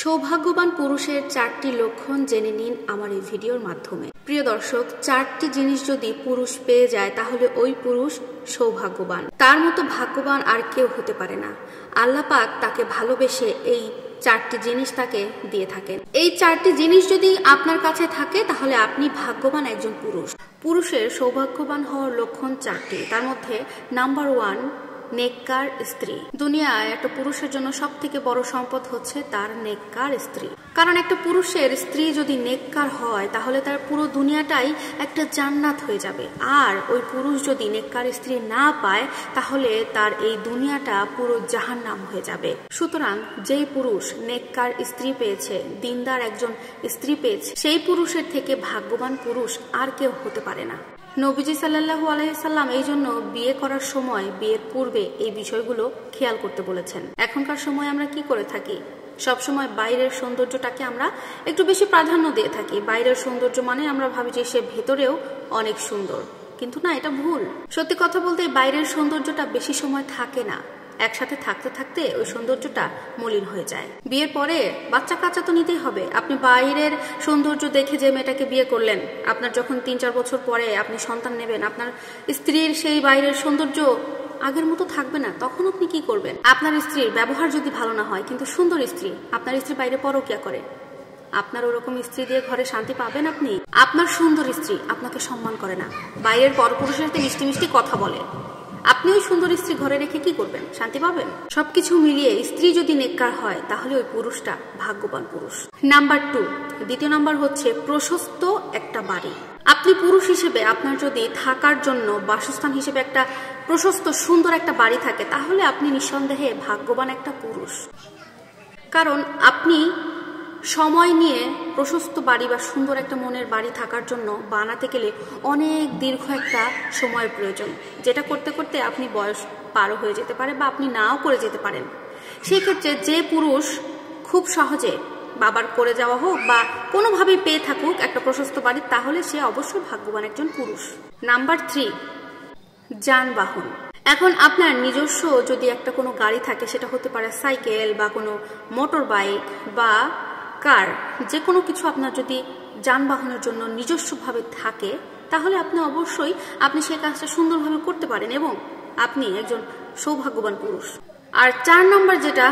সৌভাগ্যবান পুরুষের 4টি লক্ষণ জেনে নিন আমার এই ভিডিওর মাধ্যমে। প্রিয় দর্শক, 4টি জিনিস যদি পুরুষ পেয়ে যায় তাহলে ওই পুরুষ সৌভাগ্যবান। তার মতো ভাগ্যবান আর কেউ হতে পারে না। আল্লাহ পাক তাকে ভালোবেসে এই 4টি জিনিস তাকে দিয়ে থাকেন। এই 4টি জিনিস যদি আপনার কাছে থাকে তাহলে আপনি ভাগ্যবান একজন পুরুষ। পুরুষের সৌভাগ্যবান হওয়ার লক্ষণ 4টি। তার মধ্যে নাম্বার 1, নেককার স্ত্রী। দুনিয়ায় একটা পুরুষের জন্য সব থেকে বড় সম্পদ হচ্ছে তার নেককার স্ত্রী। কারণ একটা পুরুষের স্ত্রী যদি নেককার হয় তাহলে তার পুরো দুনিয়াটাই একটা জান্নাত হয়ে যাবে। আর ওই পুরুষ যদি নেককার স্ত্রী না পায় তাহলে তার এই দুনিয়াটা পুরো জাহান্নাম হয়ে যাবে। সুতরাং যেই পুরুষ নেককার স্ত্রী পেয়েছে, দিনদার একজন স্ত্রী পেয়েছে, সেই পুরুষের থেকে ভাগ্যবান পুরুষ আর কেউ হতে পারে না। নবীজি সাল্লাল্লাহু আলাইহি সাল্লাম এই জন্য বিয়ে করার সময়, বিয়ের পূর্বে এই বিষয়গুলো খেয়াল করতে বলেছেন। এখনকার সময় আমরা কি করে থাকি? সবসময় বাইরের সৌন্দর্যটাকে আমরা একটু বেশি প্রাধান্য দিয়ে থাকি। বাইরের সৌন্দর্য মানে আমরা ভাবি যে সে ভেতরেও অনেক সুন্দর, কিন্তু না, এটা ভুল। সত্যি কথা বলতে বাইরের সৌন্দর্যটা বেশি সময় থাকে না। একসাথে থাকতে থাকতে ওই সৌন্দর্যটা মলিন হয়ে যায়। বিয়ের পরে বাচ্চা কাচ্চা তো নিতেই হবে। আপনি বাইরের সৌন্দর্য দেখে যে মেয়েটাকে বিয়ে করলেন, আপনার যখন 3-4 বছর পরে আপনি সন্তান নেবেন, আপনার স্ত্রীর সেই বাইরের সৌন্দর্য আগের মতো থাকবে না। তখন আপনি কি করবেন? আপনার স্ত্রীর ব্যবহার যদি ভালো না হয়, কিন্তু সুন্দর স্ত্রী, আপনার স্ত্রী বাইরে পরকীয়া করে, আপনার ওরকম স্ত্রী দিয়ে ঘরে শান্তি পাবেন আপনি? আপনার সুন্দর স্ত্রী আপনাকে সম্মান করে না, বাইরের পরপুরুষের সাথে মিষ্টি মিষ্টি কথা বলে, আপনি ওই সুন্দর স্ত্রী ঘরে রেখে কি করবেন? শান্তি পাবেন? সবকিছু মিলিয়ে স্ত্রী যদি নেককার হয় তাহলে ওই পুরুষটা ভাগ্যবান পুরুষ। নাম্বার 2, দ্বিতীয় নাম্বার হচ্ছে প্রশস্ত একটা বাড়ি। আপনি পুরুষ হিসেবে আপনার যদি থাকার জন্য বাসস্থান হিসেবে একটা প্রশস্ত সুন্দর একটা বাড়ি থাকে তাহলে আপনি নিঃসন্দেহে ভাগ্যবান একটা পুরুষ। কারণ আপনি সময় নিয়ে প্রশস্ত বাড়ি বা সুন্দর একটা মনের বাড়ি থাকার জন্য বানাতে গেলে অনেক দীর্ঘ একটা সময়ের প্রয়োজন, যেটা করতে করতে আপনি বয়স পারও হয়ে যেতে পারে বা আপনি নাও করে যেতে পারেন। সেক্ষেত্রে যে পুরুষ খুব সহজে বাবার করে যাওয়া হোক বা কোনোভাবেই পেয়ে থাকুক একটা প্রশস্ত বাড়ি, তাহলে সে অবশ্যই ভাগ্যবান একজন পুরুষ। নাম্বার 3, যানবাহন। এখন আপনার নিজস্ব যদি একটা কোনো গাড়ি থাকে, সেটা হতে পারে সাইকেল বা কোনো মোটর বাইক বা কার, যে কোনো কিছু আপনার যদি যানবাহনের জন্য নিজস্বভাবে থাকে তাহলে আপনি অবশ্যই আপনি সেই কাজটা সুন্দরভাবে করতে পারেন এবং আপনি একজন সৌভাগ্যবান পুরুষ। আর 4 নম্বর যেটা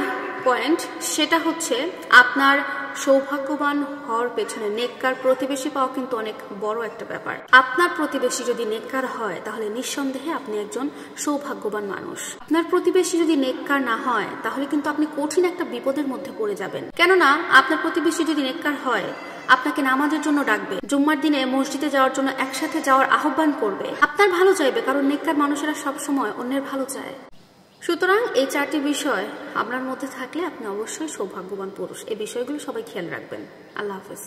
পয়েন্ট, সেটা হচ্ছে আপনার সৌভাগ্যবান হওয়ার পেছনে নেককার প্রতিবেশী পাওয়া কিন্তু অনেক বড় একটা ব্যাপার। আপনার প্রতিবেশী যদি নেককার হয় তাহলে নিঃসন্দেহে আপনি একজন সৌভাগ্যবান মানুষ। আপনার প্রতিবেশী যদি নেককার না হয় তাহলে কিন্তু আপনি কঠিন একটা বিপদের মধ্যে পড়ে যাবেন। কেননা আপনার প্রতিবেশী যদি নেককার হয় আপনাকে নামাজের জন্য ডাকবে, জুম্মার দিনে মসজিদে যাওয়ার জন্য একসাথে যাওয়ার আহ্বান করবে, আপনার ভালো চাইবে, কারণ নেককার মানুষেরা সবসময় অন্যের ভালো চায়। সুতরাং এই 4টি বিষয় আপনার মধ্যে থাকলে আপনি অবশ্যই সৌভাগ্যবান পুরুষ। এই বিষয়গুলো সবাই খেয়াল রাখবেন। আল্লাহ হাফেজ।